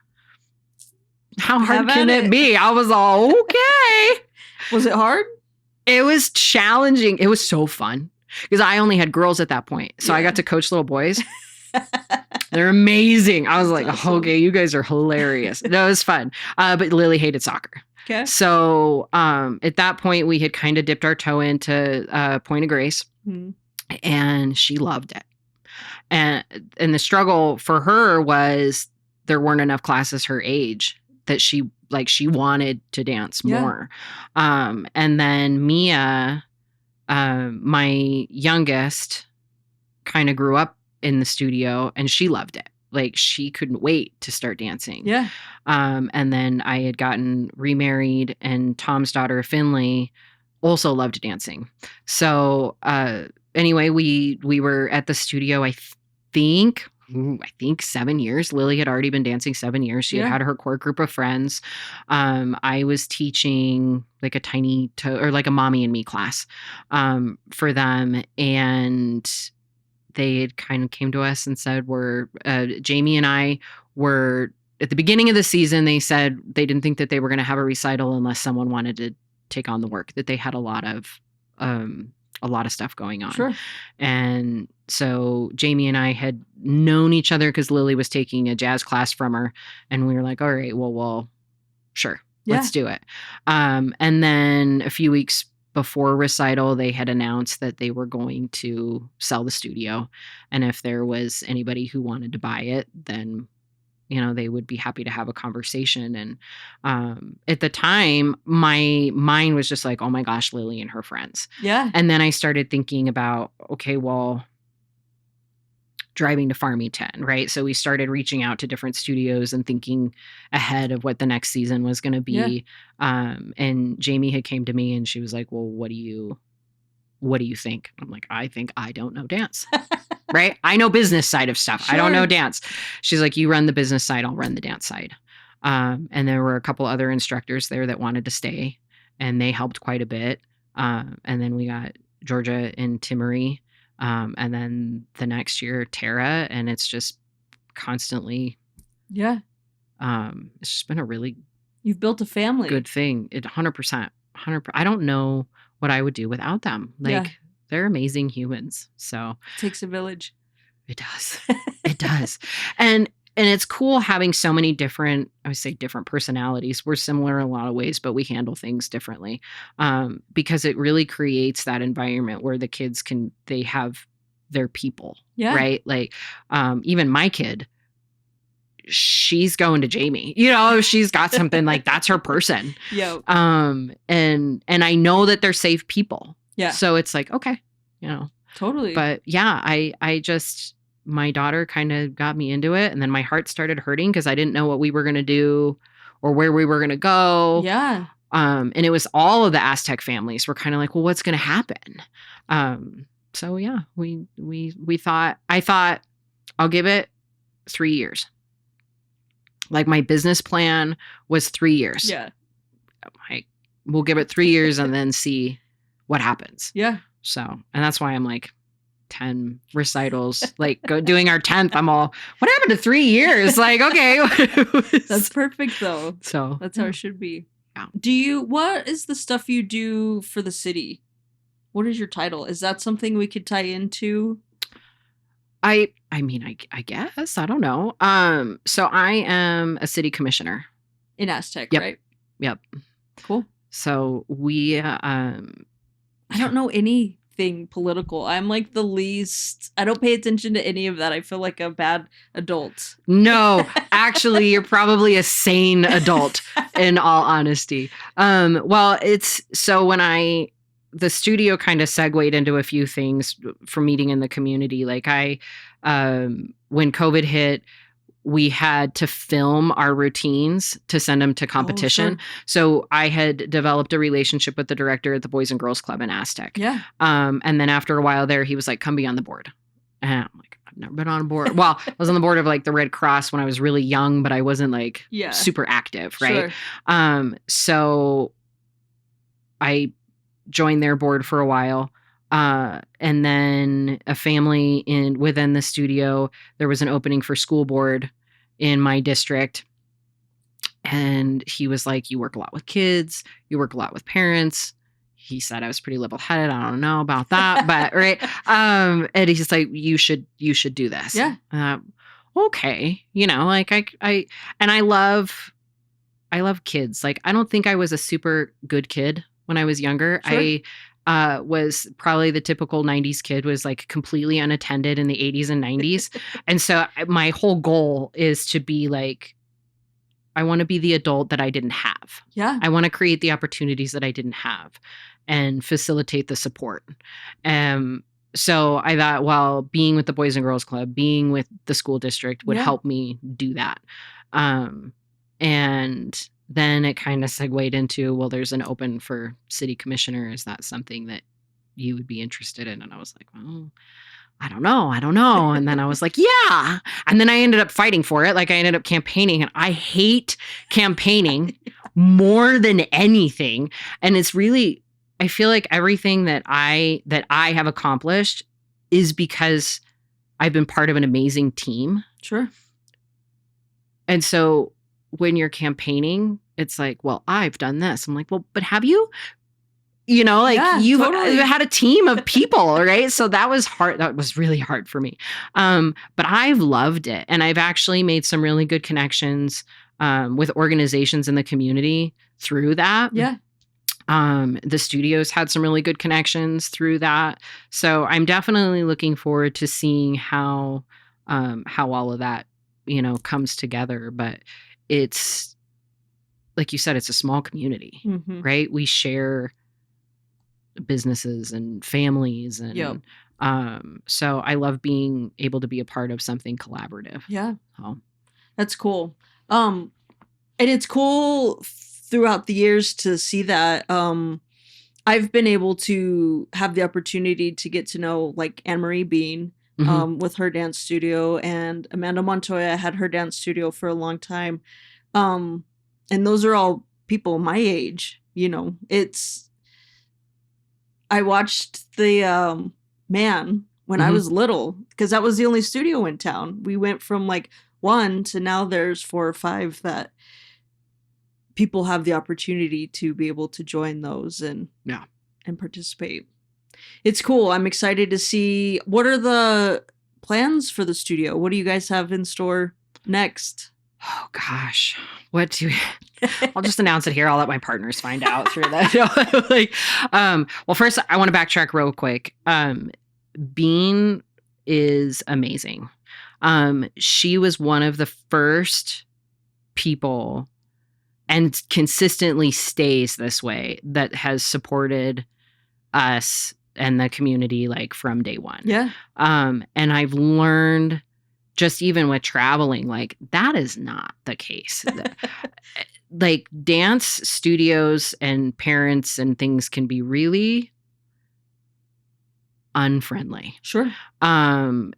How hard can it be? I was all, okay. Was it hard? It was challenging. It was so fun because I only had girls at that point. So I got to coach little boys. They're amazing. I was like, awesome. Okay, you guys are hilarious. That was fun. But Lily hated soccer. Okay. So at that point, we had kind of dipped our toe into Point of Grace, and she loved it. And the struggle for her was there weren't enough classes her age that she wanted to dance more. And then Mia, my youngest, kind of grew up in the studio, and she loved it. Like, she couldn't wait to start dancing. Yeah. And then I had gotten remarried, and Tom's daughter, Finley, also loved dancing. So anyway, we were at the studio, I think 7 years. Lily had already been dancing 7 years. She had her core group of friends. I was teaching like a tiny or like a mommy and me class for them. And they had kind of came to us and said, Jamie and I were at the beginning of the season. They said they didn't think that they were going to have a recital unless someone wanted to take on the work, that they had a lot of stuff going on. Sure. And so Jamie and I had known each other because Lily was taking a jazz class from her, and we were like, all right, well, sure, let's do it. And then a few weeks before recital, they had announced that they were going to sell the studio. And if there was anybody who wanted to buy it, then, they would be happy to have a conversation. And at the time, my mind was just like, oh my gosh, Lily and her friends. Yeah. And then I started thinking about, okay, well, driving to Farmington, right? So we started reaching out to different studios and thinking ahead of what the next season was going to be. Yeah. And Jamie had came to me and she was like, well, what do you think? I'm like, I think I don't know dance, right? I know business side of stuff. Sure. I don't know dance. She's like, you run the business side, I'll run the dance side. And there were a couple other instructors there that wanted to stay, and they helped quite a bit. And then we got Georgia and Timory. And then the next year, Tara, and it's just constantly, it's just been a really, you've built a family, good thing. 100%. I don't know what I would do without them. Like, they're amazing humans. So it takes a village. It does. It does. And it's cool having so many different personalities. We're similar in a lot of ways, but we handle things differently, because it really creates that environment where the kids they have their people, right? Like, even my kid, she's going to Jamie, she's got something like that's her person. Yeah. And I know that they're safe people. Yeah. So it's like, okay, totally. But yeah, I just, my daughter kind of got me into it, and then my heart started hurting because I didn't know what we were going to do or where we were going to go. Yeah. And it was all of the Aztec families were kind of like, well, what's going to happen? So yeah, I thought I'll give it 3 years. Like, my business plan was 3 years. Yeah. We'll give it 3 years and then see what happens. Yeah. So, and that's why I'm like 10 recitals, like doing our 10th. I'm all, what happened to 3 years? Like, okay. That's perfect though. So That's how it should be. Yeah. What is the stuff you do for the city? What is your title? Is that something we could tie into? I mean, I guess, I don't know. So I am a city commissioner. In Aztec, Yep. right? Yep. Cool. So we, I don't know anything political. I'm like the least, I don't pay attention to any of that. I feel like a bad adult. No, actually, you're probably a sane adult in all honesty. Well, it's so when the studio kind of segued into a few things for meeting in the community. Like when COVID hit, we had to film our routines to send them to competition. Oh, sure. So I had developed a relationship with the director at the Boys and Girls Club in Aztec. Yeah. And then after a while there, he was like, come be on the board. And I'm like, I've never been on a board. Well, I was on the board of like the Red Cross when I was really young, but I wasn't like super active. Right. Sure. So I joined their board for a while. And then a family within the studio, there was an opening for school board in my district. And he was like, you work a lot with kids, you work a lot with parents. He said I was pretty level-headed. I don't know about that, but right. And he's just like, you should do this. Yeah. Okay. Like I love kids. Like, I don't think I was a super good kid when I was younger. Sure. I was probably the typical 90s kid, was like completely unattended in the 80s and 90s. And so my whole goal is to be like, I want to be the adult that I didn't have. Yeah. I want to create the opportunities that I didn't have and facilitate the support. So I thought, well, being with the Boys and Girls Club, being with the school district would help me do that. And then it kind of segued into, well, there's an open for city commissioner. Is that something that you would be interested in? And I was like, well, I don't know. And then I was like, yeah. And then I ended up fighting for it. Like, I ended up campaigning, and I hate campaigning more than anything. And it's really, I feel like everything that I have accomplished is because I've been part of an amazing team. Sure. And so when you're campaigning, it's like, well, I've done this. I'm like, well, but have you? You've totally had a team of people, right? So that was hard. That was really hard for me. But I've loved it. And I've actually made some really good connections with organizations in the community through that. Yeah. The studios had some really good connections through that. So I'm definitely looking forward to seeing how all of that, comes together. But it's, like you said, it's a small community, right? We share businesses and families, and so I love being able to be a part of something collaborative. Yeah. That's cool. And it's cool throughout the years to see that. I've been able to have the opportunity to get to know like Anne-Marie Bean with her dance studio, and Amanda Montoya had her dance studio for a long time. And those are all people my age, I watched the Man when I was little, because that was the only studio in town. We went from like 1 to now there's 4 or 5 that people have the opportunity to be able to join those and participate. It's cool. I'm excited to see, what are the plans for the studio? What do you guys have in store next? Oh gosh, what do I'll just announce it here. I'll let my partners find out through that. Well, first I want to backtrack real quick. Bean is amazing. She was one of the first people, and consistently stays this way, that has supported us and the community like from day one. Yeah. And I've learned, just even with traveling, like that is not the case. Like dance studios and parents and things can be really unfriendly. Sure. And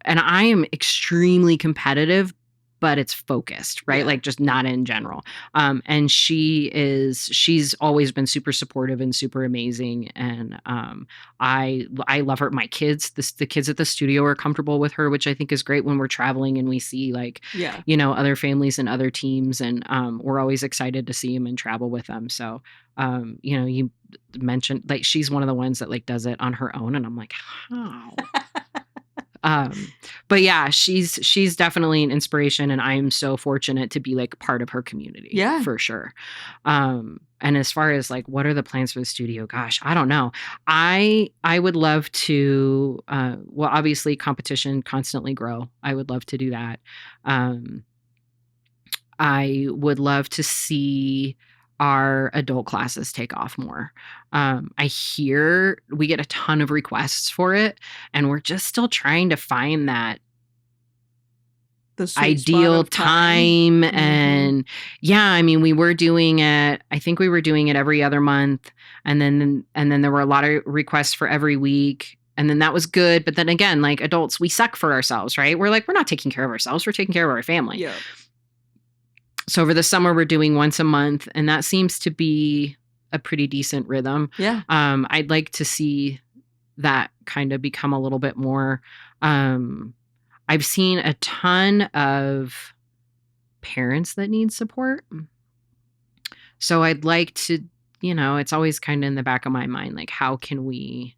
I am extremely competitive, but it's focused, right? Yeah. Like just not in general. And she's always been super supportive and super amazing. And I love her. My kids, the kids at the studio are comfortable with her, which I think is great when we're traveling and we see like, Yeah. other families and other teams. And we're always excited to see them and travel with them. So, you mentioned like she's one of the ones that like does it on her own. And I'm like, how? But yeah, she's definitely an inspiration, and I'm so fortunate to be like part of her community. Yeah. For sure. And as far as like what are the plans for the studio, gosh, I don't know. I would love to well, obviously competition constantly grow. I would love to do that. I would love to see our adult classes take off more. I hear we get a ton of requests for it, and we're just still trying to find that The sweet ideal spot of time. Mhm. And yeah, I mean, we were doing it. I think we were doing it every other month, and then there were a lot of requests for every week. And then that was good. But then again, like adults, we suck for ourselves, right? We're like, we're not taking care of ourselves. We're taking care of our family. Yeah. So over the summer, we're doing once a month, and that seems to be a pretty decent rhythm. Yeah. I'd like to see that kind of become a little bit more. I've seen a ton of parents that need support. So I'd like to, it's always kind of in the back of my mind, like, how can we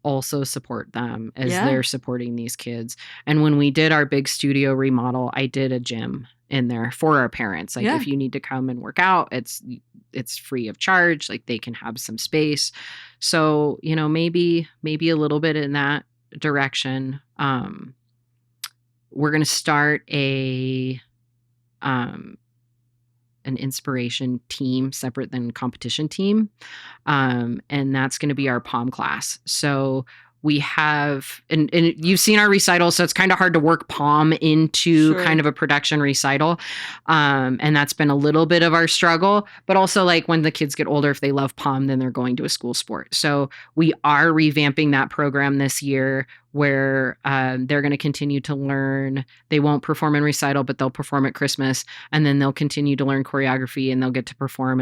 also support them as they're supporting these kids? And when we did our big studio remodel, I did a gym in there for our parents. Like if you need to come and work out, it's free of charge. Like they can have some space. So, maybe a little bit in that direction. We're going to start an inspiration team separate than competition team. And that's going to be our POM class. So we have, and you've seen our recital, so it's kind of hard to work POM into kind of a production recital. And that's been a little bit of our struggle, but also like when the kids get older, if they love POM, then they're going to a school sport. So we are revamping that program this year where they're going to continue to learn. They won't perform in recital, but they'll perform at Christmas, and then they'll continue to learn choreography, and they'll get to perform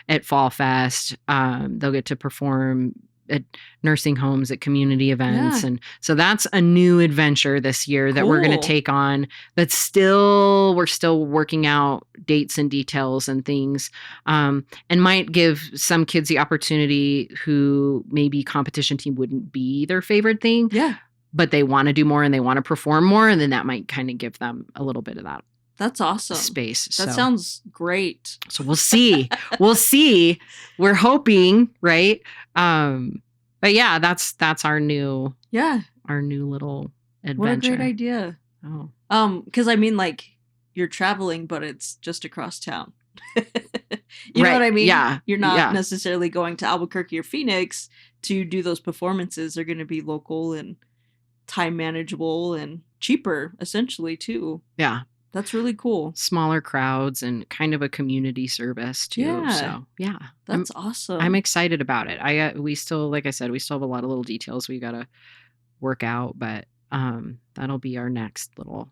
at Fall Fest. They'll get to perform at nursing homes, at community events. And so that's a new adventure this year that we're going to take on. But we're still working out dates and details and things, and might give some kids the opportunity who maybe competition team wouldn't be their favorite thing. Yeah. But they want to do more and they want to perform more. And then that might kind of give them a little bit of that. That's awesome. Space. That sounds great. So we'll see. We'll see. We're hoping, right? But yeah, that's our new little adventure. What a great idea. Oh. Because I mean, like, you're traveling, but it's just across town. You know what I mean? Yeah. You're not necessarily going to Albuquerque or Phoenix to do those performances. They're going to be local and time manageable and cheaper, essentially, too. Yeah. That's really cool. Smaller crowds and kind of a community service too. Yeah. So yeah, that's awesome. I'm excited about it. We still, like I said, we still have a lot of little details we got to work out, but that'll be our next little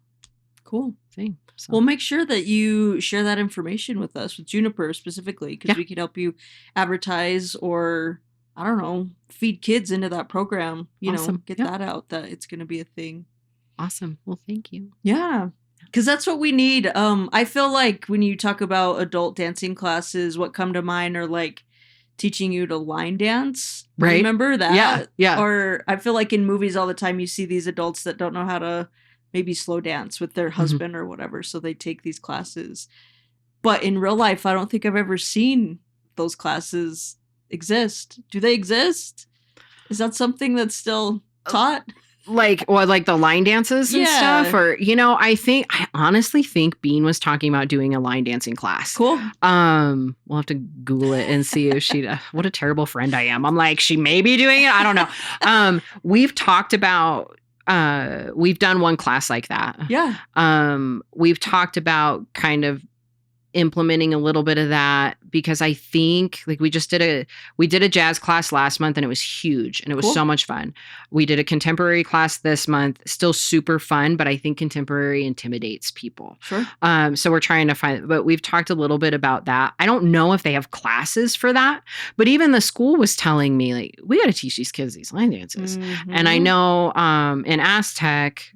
cool thing. So. Well, make sure that you share that information with us, with Juniper specifically, because we can help you advertise or, I don't know, feed kids into that program. Get that out, that it's going to be a thing. Awesome. Well, thank you. Yeah. Because that's what we need. I feel like when you talk about adult dancing classes, what come to mind are like teaching you to line dance. Right. Remember that? Yeah. Yeah. Or I feel like in movies all the time you see these adults that don't know how to maybe slow dance with their husband or whatever. So they take these classes. But in real life, I don't think I've ever seen those classes exist. Do they exist? Is that something that's still taught? Like the line dances and stuff, or I honestly think Bean was talking about doing a line dancing class. Cool. We'll have to Google it and see if she. What a terrible friend I am. I'm like, she may be doing it. I don't know. We've talked about. We've done one class like that. Yeah. We've talked about kind of implementing a little bit of that, because I think like we did a jazz class last month and it was huge and it was Cool. so much fun. We did a contemporary class this month, still super fun, but I think contemporary intimidates people. Sure. So we're trying to find, but we've talked a little bit about that. I don't know if they have classes for that, but even the school was telling me like, we got to teach these kids these line dances. And I know in Aztec,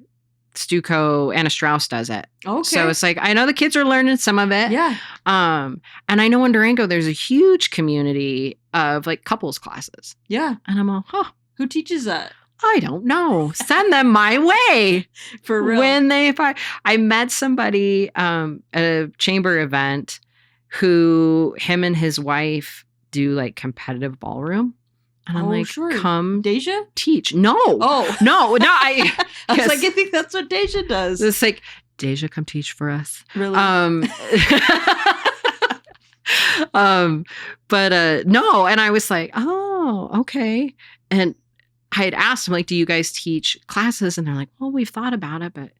Stuco, Anna Strauss does it. Okay. So it's like, I know the kids are learning some of it. Yeah. And I know in Durango, there's a huge community of like couples classes. Yeah. And I'm all, who teaches that? I don't know. Send them my way. For real. When I met somebody at a chamber event who him and his wife do like competitive ballroom. And I'm like, sure. come Deja? teach. No. Oh. No. I was like, I think that's what Deja does. It's like, Deja, come teach for us. Really? But no. And I was like, oh, okay. And I had asked them, like, do you guys teach classes? And they're like, well, we've thought about it, but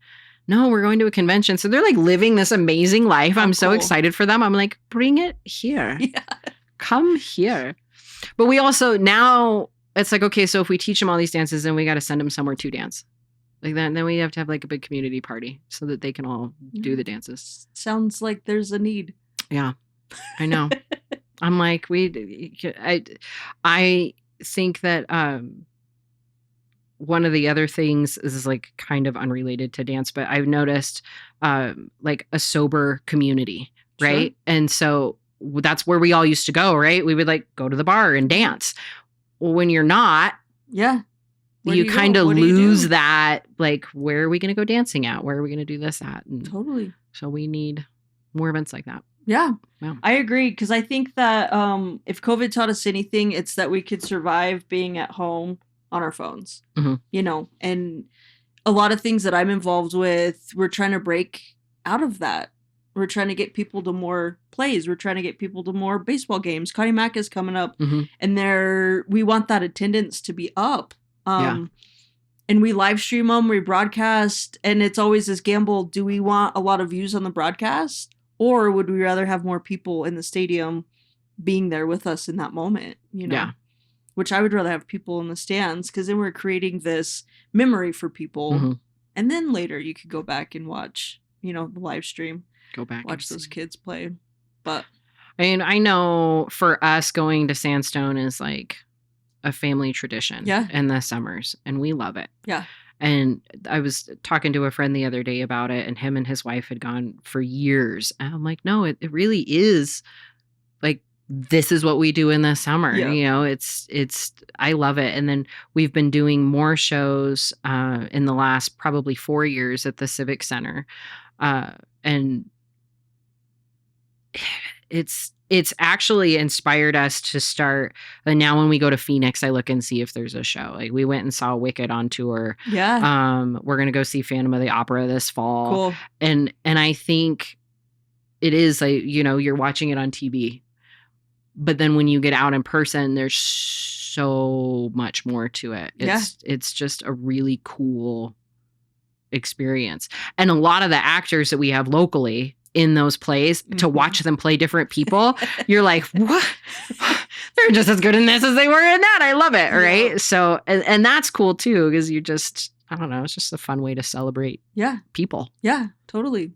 no, we're going to a convention. So they're like living this amazing life. I'm so excited for them. I'm like, bring it here. Yeah. Come here. But we also now it's like, okay, so if we teach them all these dances, then we got to send them somewhere to dance. Like that. And then we have to have like a big community party so that they can all do the dances. Sounds like there's a need. Yeah, I know. I'm like, I think that one of the other things is like kind of unrelated to dance, but I've noticed like a sober community, right? Sure. And so that's where we all used to go, right? We would like go to the bar and dance. Well, when you're not, yeah, you kind of lose that. Like, where are we going to go dancing at? Where are we going to do this at? And totally. So we need more events like that. Yeah, I agree. Because I think that if COVID taught us anything, it's that we could survive being at home on our phones, you know, and a lot of things that I'm involved with, we're trying to break out of that. We're trying to get people to more plays. We're trying to get people to more baseball games. Connie Mack is coming up, and we want that attendance to be up. And we live stream them, we broadcast, and it's always this gamble. Do we want a lot of views on the broadcast, or would we rather have more people in the stadium being there with us in that moment? You know, which I would rather have people in the stands, because then we're creating this memory for people, and then later you could go back and watch, you know, the live stream. Go back, watch those kids play. But I mean, I know for us, going to Sandstone is like a family tradition in the summers, and we love it. Yeah. And I was talking to a friend the other day about it, and him and his wife had gone for years. And I'm like, no, it really is like, this is what we do in the summer. Yeah. You know, I love it. And then we've been doing more shows in the last probably 4 years at the Civic Center. And it's actually inspired us to start. And now when we go to Phoenix, I look and see if there's a show. Like, we went and saw Wicked on tour. Yeah. We're going to go see Phantom of the Opera this fall. Cool. And I think it is like, you know, you're watching it on TV, but then when you get out in person, there's so much more to it. It's just a really cool experience. And a lot of the actors that we have locally in those plays, to watch them play different people, you're like, what? They're just as good in this as they were in that. I love it. Right. Yeah. So, and that's cool too, because you just, I don't know, it's just a fun way to celebrate people. Yeah, totally.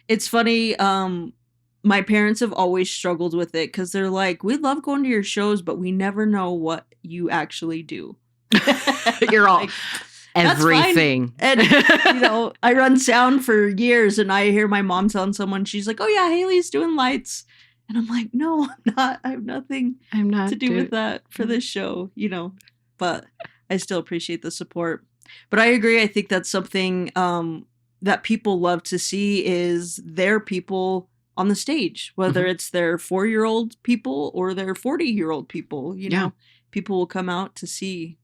It's funny. My parents have always struggled with it, because they're like, we love going to your shows, but we never know what you actually do. You're all... Like, everything. And, you know, I run sound for years, and I hear my mom telling someone, she's like, oh yeah, Haley's doing lights. And I'm like, no, I'm not. I have nothing to do with that for this show, you know, but I still appreciate the support. But I agree. I think that's something that people love to see, is their people on the stage, whether it's their 4-year-old people or their 40-year-old people, you know, people will come out to see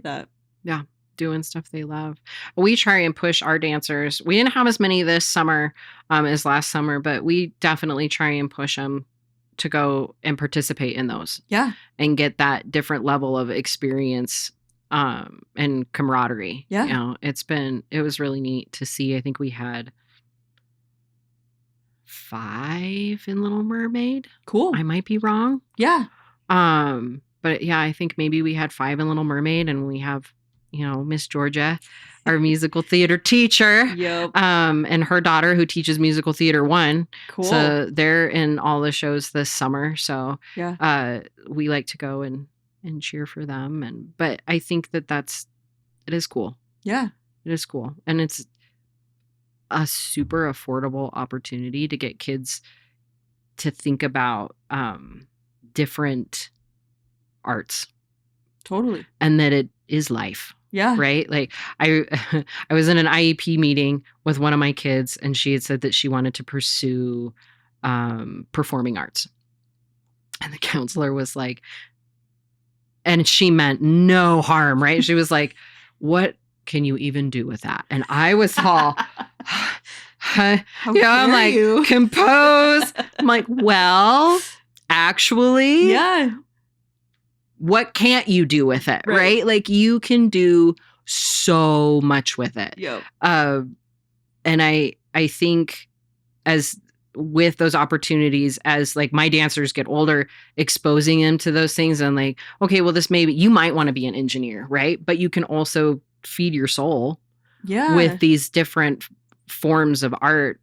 that. Yeah. Doing stuff they love. We try and push our dancers. We didn't have as many this summer as last summer, but we definitely try and push them to go and participate in those. Yeah. And get that different level of experience and camaraderie. Yeah. You know, it was really neat to see. I think we had 5 in Little Mermaid. Cool. I might be wrong. Yeah. But yeah, I think maybe we had 5 in Little Mermaid, and we have, Miss Georgia, our musical theater teacher, Yep. and her daughter who teaches musical theater 1. Cool. So they're in all the shows this summer. So yeah. We like to go and cheer for them. But I think it is cool. Yeah. It is cool. And it's a super affordable opportunity to get kids to think about different arts. Totally. And that it is life. Yeah. Right? Like I was in an IEP meeting with one of my kids, and she had said that she wanted to pursue performing arts. And the counselor was like, and she meant no harm, right? She was like, what can you even do with that? And I was all, I'm like, compose. I'm like, well, actually, yeah. What can't you do with it? Right? Like you can do so much with it. Yep. And I think as with those opportunities, as like my dancers get older, exposing them to those things, and like, okay, well, you might want to be an engineer, right? But you can also feed your soul with these different forms of art.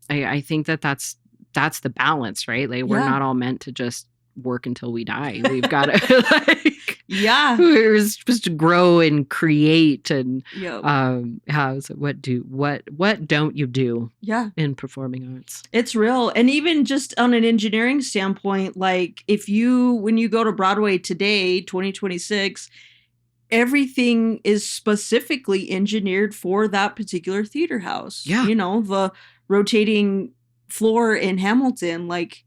I think that's the balance, right? Like we're not all meant to just work until we die. We've got to we're supposed to grow and create and what don't you do in performing arts? It's real. And even just on an engineering standpoint, like when you go to Broadway today, 2026, everything is specifically engineered for that particular theater house. The rotating floor in Hamilton, like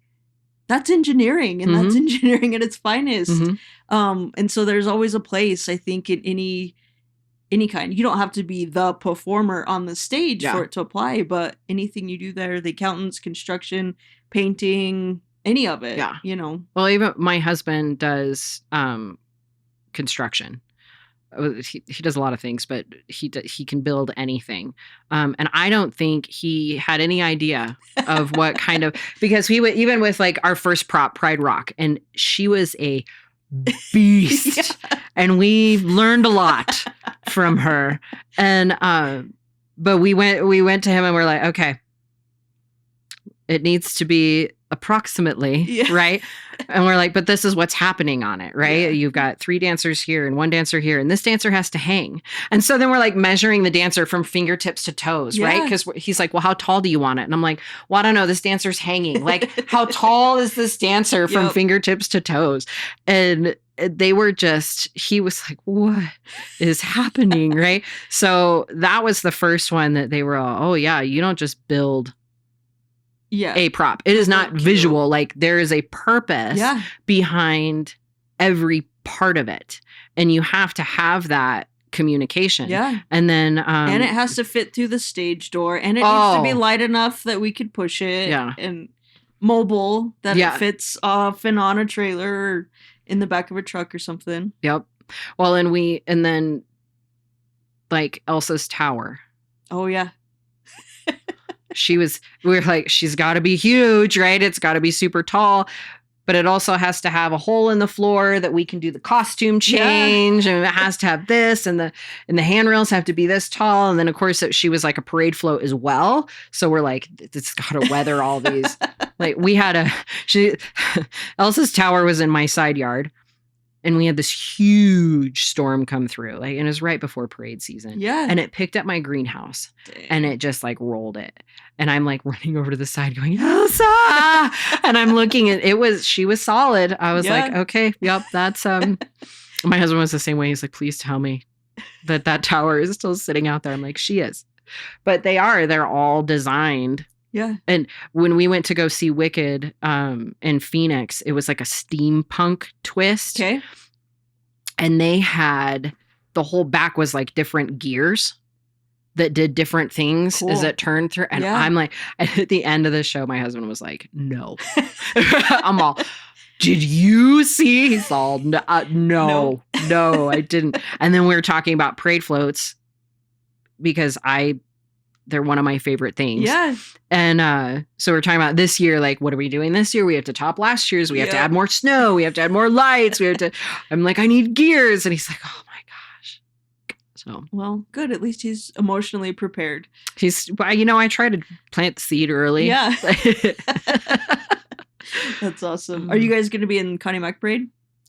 that's engineering, and that's engineering at its finest. And so there's always a place, I think, in any kind. You don't have to be the performer on the stage for it to apply, but anything you do there, the accountants, construction, painting, any of it, Well, even my husband does construction. He does a lot of things, but he can build anything. And I don't think he had any idea of what kind of, because he would, even with like our first prop, Pride Rock, and she was a beast and we learned a lot from her. And, but we went to him and we're like, okay, it needs to be approximately right. And we're like, but this is what's happening on it, right? You've got 3 dancers here and 1 dancer here, and this dancer has to hang. And so then we're like measuring the dancer from fingertips to toes, right? Because he's like, well, how tall do you want it? And I'm like, well, I don't know, this dancer's hanging. Like, how tall is this dancer from fingertips to toes? And he was like, what is happening, right? So that was the first one that they were all, oh yeah, you don't just build a prop. It is not visual. Like there is a purpose behind every part of it. And you have to have that communication. Yeah. And then and it has to fit through the stage door, and it needs to be light enough that we could push it. Yeah. And mobile that it fits off and on a trailer or in the back of a truck or something. Yep. Well, and then like Elsa's tower. Oh yeah. We were like, she's got to be huge, right? It's got to be super tall, but it also has to have a hole in the floor that we can do the costume change, and it has to have this, and the handrails have to be this tall, and then of course she was like a parade float as well. So we're like, it's got to weather all these. Like we had Elsa's tower was in my side yard. And we had this huge storm come through, like, and it was right before parade season. Yeah. And it picked up my greenhouse. Dang. And it just like rolled it. And I'm like running over to the side going, Elsa! And I'm looking at she was solid. I was like, okay, yep, that's, my husband was the same way. He's like, please tell me that tower is still sitting out there. I'm like, she is. But they're all designed. Yeah. And when we went to go see Wicked in Phoenix, it was like a steampunk twist. Okay. And they had, the whole back was like different gears that did different things as it turned through. And I'm like, at the end of the show, my husband was like, no. I'm all, did you see? He's all, no, I didn't. And then we were talking about parade floats because I they're one of my favorite things. Yeah. And so we're talking about this year, like, what are we doing this year? We have to top last year's. We have to add more snow. We have to add more lights. I'm like, I need gears. And he's like, oh my gosh. So, well, good. At least he's emotionally prepared. I try to plant the seed early. Yeah. That's awesome. Are you guys going to be in Connie Mack Parade?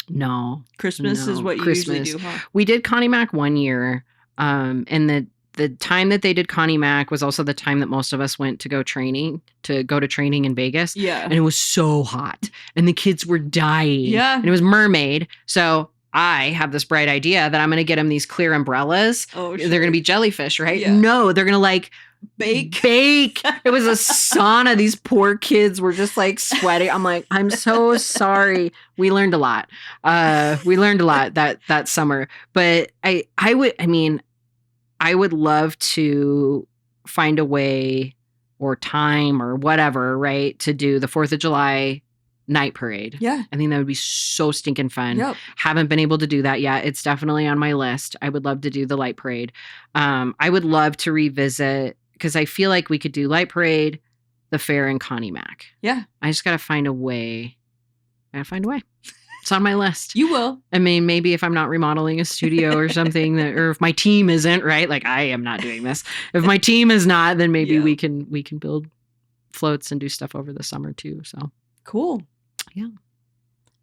No. Christmas is what you usually do, huh? We did Connie Mack one year. And the time that they did Connie Mack was also the time that most of us went to go to training in Vegas. Yeah. And it was so hot and the kids were dying. Yeah. And it was mermaid. So I have this bright idea that I'm going to get them these clear umbrellas. Oh, sure. They're going to be jellyfish, right? Yeah. No, they're going to like bake. It was a sauna. These poor kids were just like sweating. I'm like, I'm so sorry. We learned a lot. That summer. But I would love to find a way or time or whatever, right, to do the 4th of July night parade. Yeah. I think that would be so stinking fun. Yep. Haven't been able to do that yet. It's definitely on my list. I would love to do the light parade. I would love to revisit, because I feel like we could do light parade, the fair, and Connie Mack. Yeah. I just got to find a way. It's on my list. You will. I mean, maybe if I'm not remodeling a studio or something, or if my team isn't, right? Like, I am not doing this. If my team is not, then maybe we can build floats and do stuff over the summer too. So cool. Yeah.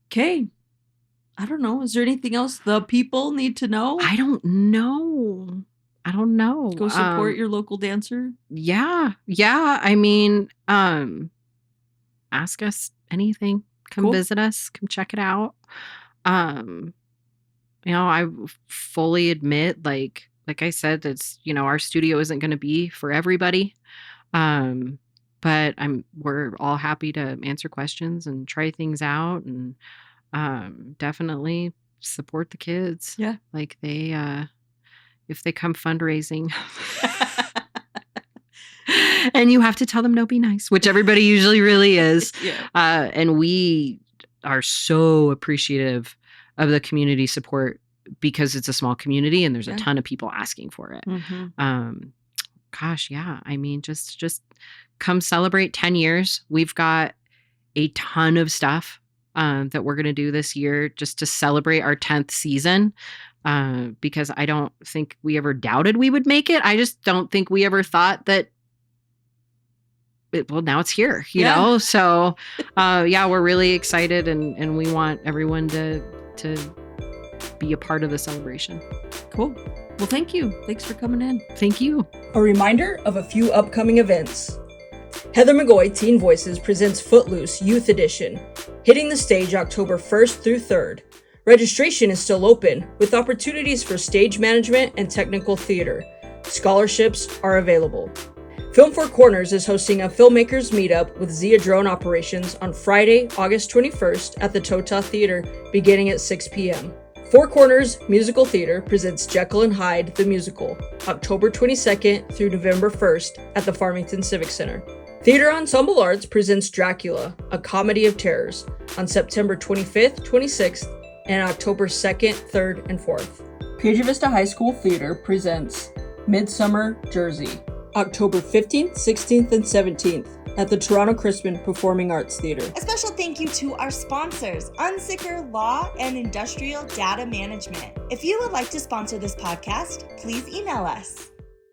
Okay. I don't know. Is there anything else the people need to know? I don't know. Go support your local dancer. Yeah. I mean, ask us anything. Come visit us. Come check it out. I fully admit, like I said, that's, our studio isn't going to be for everybody. But we're all happy to answer questions and try things out, and definitely support the kids. Yeah. Like if they come fundraising. And you have to tell them no, be nice, which everybody usually really is. Yeah. And we are so appreciative of the community support, because it's a small community and there's a ton of people asking for it. Mm-hmm. Gosh, yeah. I mean, just come celebrate 10 years. We've got a ton of stuff that we're going to do this year just to celebrate our 10th season. Because I don't think we ever doubted we would make it. I just don't think we ever thought that. Now it's here, you know? So, we're really excited, and we want everyone to be a part of the celebration. Cool. Well, thank you. Thanks for coming in. Thank you. A reminder of a few upcoming events. Heather McGoy Teen Voices presents Footloose Youth Edition, hitting the stage October 1st through 3rd. Registration is still open, with opportunities for stage management and technical theater. Scholarships are available. Film Four Corners is hosting a filmmakers meetup with Zia Drone Operations on Friday, August 21st at the Tota Theater, beginning at 6 p.m. Four Corners Musical Theater presents Jekyll and Hyde the Musical, October 22nd through November 1st at the Farmington Civic Center. Theater Ensemble Arts presents Dracula, a Comedy of Terrors, on September 25th, 26th, and October 2nd, 3rd, and 4th. Piedra Vista High School Theater presents Midsummer Jersey, October 15th, 16th, and 17th at the Toronto Crispin Performing Arts Theater. A special thank you to our sponsors, Unsicker Law and Industrial Data Management. If you would like to sponsor this podcast, please email us.